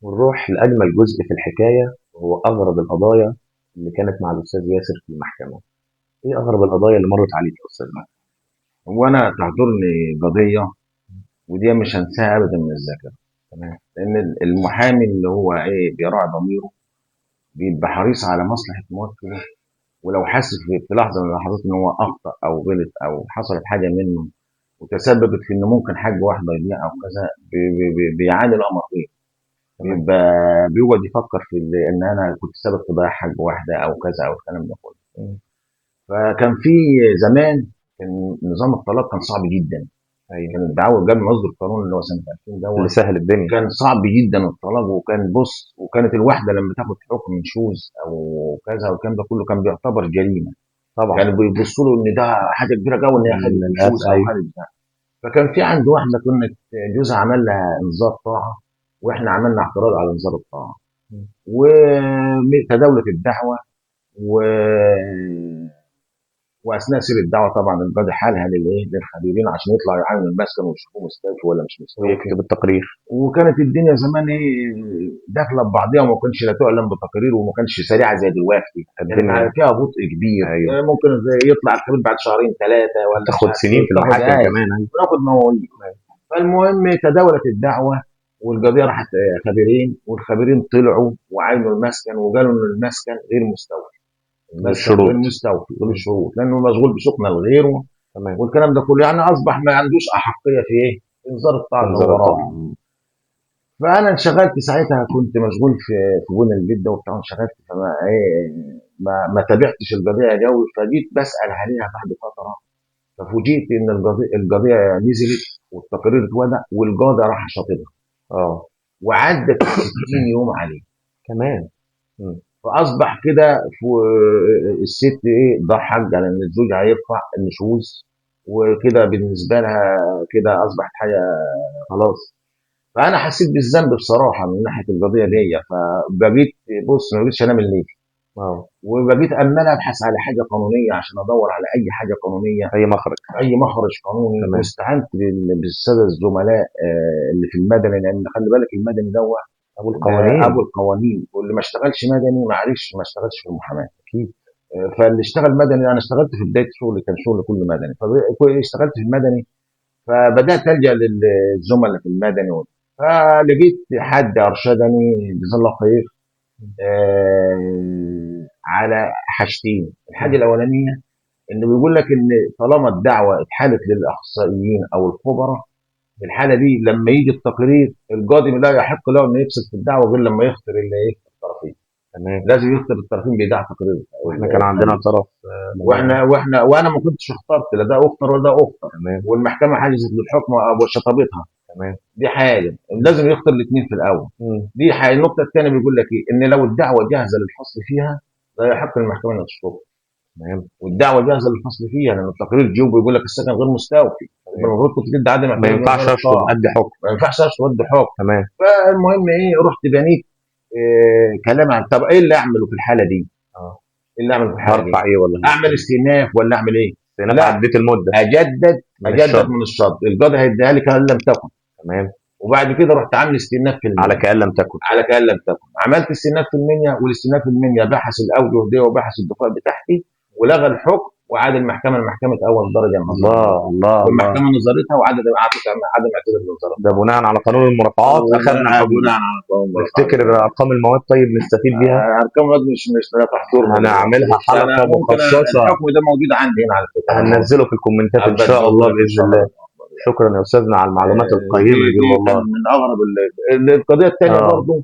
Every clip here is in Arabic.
ونروح لأجمل جزء في الحكاية وهو أغرب القضايا اللي كانت مع الأستاذ ياسر في المحكمة. إيه أغرب القضايا اللي مرت عليك يا أستاذ مهدي؟ هو انا تحضرني قضيه، ودي مش هنساها ابدا من الذاكره. تمام. لان المحامي اللي هو بيراعي ضميره بيبقى حريص على مصلحه موكله، ولو حاسس في لحظه من اللحظات ان هو اخطا او غلط او حصلت حاجه منه وتسببت في ان ممكن حاجه واحده يضيع او كذا، بيعاني الامر فيه. تمام. بيقعد يفكر في ان انا كنت سبب في ضياع حاجه واحده او كذا او الكلام ده كله. مم. فكان في زمان كان نظام الطلاق كان صعب جدا. أيوه. كان الدعوه قبل ما يصدر القانون اللي هو سنه 2000 اللي دوت. سهل الدنيا. كان صعب جدا الطلاق، وكان وكانت الواحده لما تاخد حكم نشوز او كذا والكلام ده كله كان بيعتبر جريمه. طبعا. يعني بيبصوا له ان ده حاجه كبيره قوي ان هي خدت للأسف نشوز او أيوه. خدت ده. فكان في عند واحده كانت جوزها عمل لها انذار طاعه، واحنا عملنا اعتراض على انذار الطاعه، مم. وتداولت الدعوه و... واثناء سير الدعوه طبعا القاضي حالها للخبيرين عشان يطلعوا يعاينوا المسكن ويشوفوه مستوفي ولا مش مستوفي. ويكتب التقرير. وكانت الدنيا زمان داخله ببعضيها، وما كانش لا تعلن بتقارير وما كانش سريعه زي دلوقتي. كانت الدنيا. فيها بطء كبير. أيوه. ممكن يطلع الخبير بعد شهرين ثلاثه ولا مش تاخد عارف سنين ايه، في تاخد المحاكم كمان. أيوه. وناخد مواعيد. أيوه. فالمهم تداولت الدعوه، والقضيه راحت خبيرين، والخبيرين طلعوا وعاينوا المسكن وقالوا ان المسكن غير مستوفي. المسكن غير والشروط. مستوفي كل مم. الشروط لانه مشغول بسكنه لغيره تمام. والكلام ده كله. يعني اصبح ما عندوش احقيه في انذار الطاعه اللي تنظر هو الطبع. راعي. فانا انشغلت ساعتها، كنت مشغول في بنى البيت ده وبتاع، انشغلت فما ما تابعتش القضيه قوي. فجيت بسال عليها بعد فتره، ففوجئت ان القضيه نزلت والتقرير اتوضع والقاضي راح شاطبها، أه. وعدت 60 يوم عليه. كمان. مم. فاصبح كده الست ضحك على ان الزوج هيرفع النشوز، وكده بالنسبه لها كده اصبحت حاجه خلاص. فانا حسيت بالذنب بصراحه من ناحيه القضيه دي. فبقيت بص ما بقيتش انام الليل، أه. وبقيت امال ابحث على حاجه قانونيه عشان ادور على اي حاجه قانونيه، أي مخرج. اي مخرج قانوني. تمام. واستعنت بالساده الزملاء اللي في المدني، لان خلي بالك المدني أبو ده ابو القوانين. القوانين، واللي ما اشتغلش مدني معلش ما اشتغلش في المحاماه. أكيد. فاللي اشتغل مدني، انا اشتغلت في بدايه شغلي كان شغل كله مدني، فاشتغلت في المدني. فبدات الجا للزملاء في المدني، فلقيت حد ارشدني جزاه الله خير على حاجتين. الحاجه مم. الاولانيه انه بيقول لك ان طالما الدعوه اتحالت للاخصائيين او الخبراء، في الحاله دي لما يجي التقرير القاضي لا يحق له انه يفصل في الدعوه غير لما يخطر الطرفين. تمام. لازم يخطر الطرفين بيدعي تقرير واحنا كان عندنا الخبير. طرف وانا ما كنتش اخترت لا ده اخطر ولا ده اخطر، تمام. والمحكمه حجزت للحكم ابو شطبتها. تمام. دي حاجه لازم يختار الاثنين في الاول. مم. دي حاجه. النقطه الثانيه بيقول لك ان لو الدعوه جاهزه للفصل فيها لا يحق للمحكمه انها تشطبها. تمام. والدعوه جاهزه للفصل فيها، لان التقرير جيوب بيقول لك السكن غير مستوفي. يبقى تمام. المفروض كنت تدي عدم ما اعتراض من ينفعش غير اشطب الطاعه. ادي حكم. ما ينفعش اشهد حكم. تمام. فالمهم رحت بنيت كلام عن طب ايه اللي اعمله في الحاله دي؟ اه. ايه اللي اعمله في الحاله دي؟ هرفع ايه ولا اعمل هستنى؟ استئناف ولا اعمل ايه؟ استئناف لا، عديت المده. اجدد. من الشرط. من الشرط. القاضي هيديها لي كان لم تكن. تمام. وبعد كده رحت عامل استئناف في على المنيا. كأن لم تكن. على كان لم تكن. عملت استئناف في المنيا، والاستئناف في المنيا بحث الاوجه دي وبحث الدفاع بتاعتي ولغى الحكم، وعاد المحكمه لمحكمه اول درجه النظريه. الله الله الله. والمحكمه نظرتها عدم اعتذار النظريه. ده بناء على قانون المرافعات اخذنا الحكم ده. بناء على قانون المرافعات. نفتكر ارقام المواد طيب نستفيد بيها. ارقام الوزن مش لا تحضرنا دلوقتي، هنعملها بس انا حلقه ممكن مخصصه. الحكم ده موجود عندي هنا على فكره. هننزله في الكومنتات ان ابقى شاء الله ازود لك ان باذن شاء الله. الله. شكرا يا استاذنا على المعلومات القيمه دي دي كان والله. من اغرب القضيه الثانيه اه. برضو.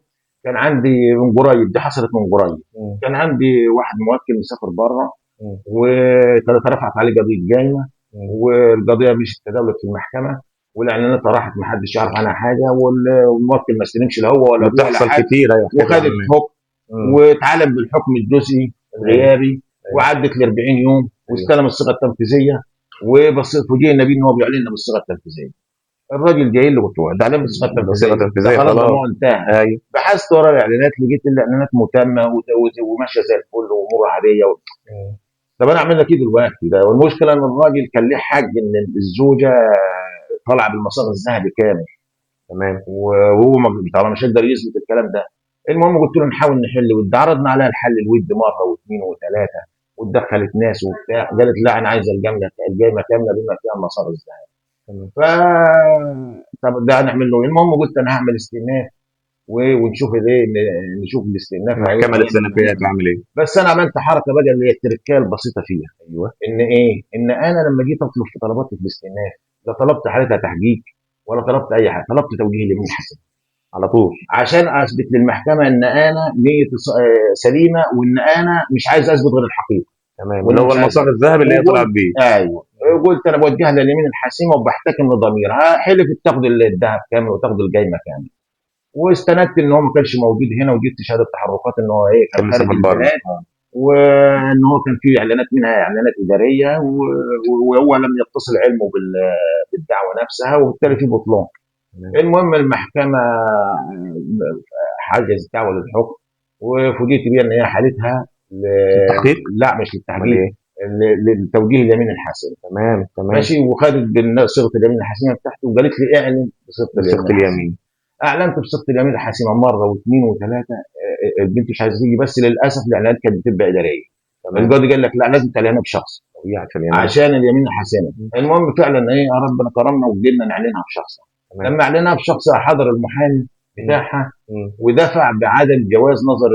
كان عندي من قريب، دي حصلت من قريب. مم. كان عندي واحد موكل مسافر بره، مم. وكانت رفعت عليه قضيه جايمه، مم. والقضيه مشت تداولت في المحكمه، والاعلانات راحت ما حدش يعرف عنها حاجه، والموكل ما استلمش لا هو ولا ابوه ولا بتحصل حد. كتير ايوه كده وخدت يعني. حكم مم. واتعلم بالحكم الجزئي ايوه. الغيابي، ايوه. وعدت ل 40 يوم ايوه. واستلم الصيغه التنفيذيه. وبصيت فوجئنا بيه ان هو بيعلن بالصيغه التنفيذيه. الراجل جاي له بتوع ده علم بالصيغه ده صيغه التنفيذيه، ده تنفيذيه خلاص ده خلاص. الموضوع انتهى. ايوه. بحثت ورا الاعلانات لقيت الاعلانات متمه وماشيه زي الفل وامور عاديه مم. طب انا اعمل لك ايه دلوقتي؟ ده والمشكله ان الراجل كان ليه حق ان الزوجه طالعه بالمصاغ الذهبي كامل. تمام. وهو طبعا مش هيقدر يثبت الكلام ده. المهم قلت له نحاول نحل ود، عرضنا عليها الحل الود مره واثنين وثلاثه، واتدخلت ناس وبتاع، قالت لا انا عايزه الجامله كامله بما فيها المسار الذهبي. تمام. ف طب ده هنعمل له إيه؟ المهم قلت انا هعمل استئناف ونشوف الايه، نشوف الاستئناف المحكمة هيوصل الاستئنافية إيه. هتعمل ايه؟ بس انا عملت حركه بقى اللي هي التركيه البسيطه فيها، ايوه. ان ايه، ان انا لما جيت اطلب في طلباتي في الاستئناف، لا طلبت حالتها تحقيق ولا طلبت اي حاجه، طلبت توجيه لمين حسن، على طول. عشان اثبت للمحكمه ان انا نيتي سليمه، وان انا مش عايز اثبت غير الحقيقه، تمام، وان اللي أنا هو مش عايز. المسار الذهبي اللي هي طلعت وقلت بيه. ايوه، قلت انا بوجهها لليمين الحاسمه وبحتكم لضميرها، حلفت تاخد الذهب كامل وتاخد الجايمه كامل. واستندت ان هو ما كانش موجود هنا، وجبت شهاده تحركات ان هو ايه كان كان خارج مسافر بره. البلاد، وان هو كان في اعلانات منها اعلانات اداريه، وهو لم يتصل علمه بالدعوه نفسها، وبالتالي في بطلان. تمام. المهم المحكمه حجزت دعوه للحكم، وفوجئت بيها ان هي حالتها التحقيق. لا مش امال للتحقيق، ايه؟ للتوجيه اليمين الحاسم. تمام. تمام. ماشي، وخدت صيغه اليمين الحاسمه بتاعتي، وقالت لي اعلن بصيغه اليمين بصيغة الحاسمه. اليمين. اعلنت بصيغه اليمين الحاسمه مره واثنين وثلاثه. البنت مش عايزه تيجي، بس للاسف الاعلانات كانت بتبقى اداريه. تمام. القاضي قال لك لا لازم تعلنها بشخص طبيعي عشان اليمين. عشان اليمين الحاسمه. المهم فعلا ايه، يا ربنا كرمنا وقدرنا نعلنها بشخص. تمام. لما اعلنها بشخص حضر المحامي بتاعها مم. ودفع بعدم جواز نظر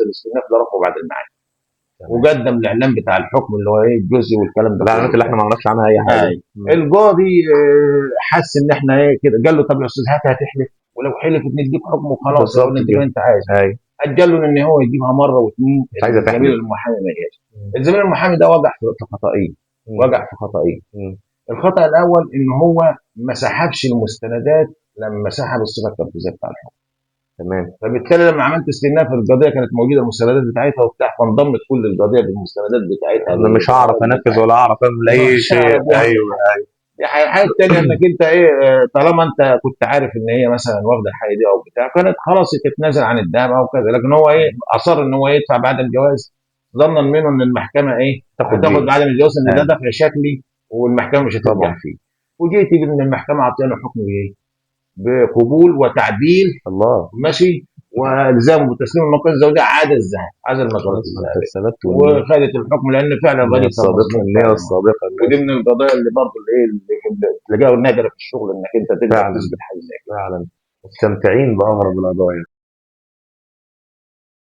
الاستئناف لرفعه بعد الميعاد، تمام. وقدم الاعلان بتاع الحكم اللي هو ايه الجزئي والكلام ده الاعلانات اللي احنا ما نعرفش عنها اي حاجة. هاي. القاضي حس ان احنا ايه كده، قال له طب يا استاذ هات هتحلف، ولو حلفت نديك حكم وخلاص، بالظبط لو نديك كده. اللي انت عايزه. هاي. اجل له ان هو يجيبها مره واثنين، مش عايزة الزميل تحلف. المحامي ما جاش. الزميل المحامي ده وقع في خطأين، وقع في خطأين. مم. الخطأ الاول ان هو ما سحبش المستندات لما سحب الصيغه التنفيذيه بتاع الحكم، تمام. فبالتالي لما عملت استئناف القضيه كانت موجوده المستندات بتاعتها وبتاع، فانضمت كل القضيه بالمستندات بتاعتها انا مش هعرف انفذ ولا اعرف اعمل اي مش شيء. هعرف يعني. ايوه. الحاجه الثانيه انك انت ايه، طالما انت كنت عارف ان هي مثلا واخده الحاجه دي او بتاع، كانت خلاص تتنازل عن الذهب او كذا، لكن هو ايه اصر ان هو يدفع بعد الجواز، ظنا منه ان المحكمه ايه هتاخد بعد الجواز ان ده دفع شكلي والمحكمه مش هترجع طبعا. فيه. وجيت ان المحكمه عطينا حكم بايه؟ بقبول وتعديل. الله. ماشي، والزامه بتسليم المنقذ الزوجيه عاد الذهب، عاد المجرد خلاص انت الذهبي، ثبت وخدت الحكم لان فعلا النية الراجل كان الصادقة. مظلوم النية فعلا. الصادقة. ودي من القضايا اللي برضه الايه اللي تلاقيها نادره في الشغل، انك انت تقدر فعلا. تثبت حاجه زي كده. فعلا. مستمتعين بأغرب القضايا.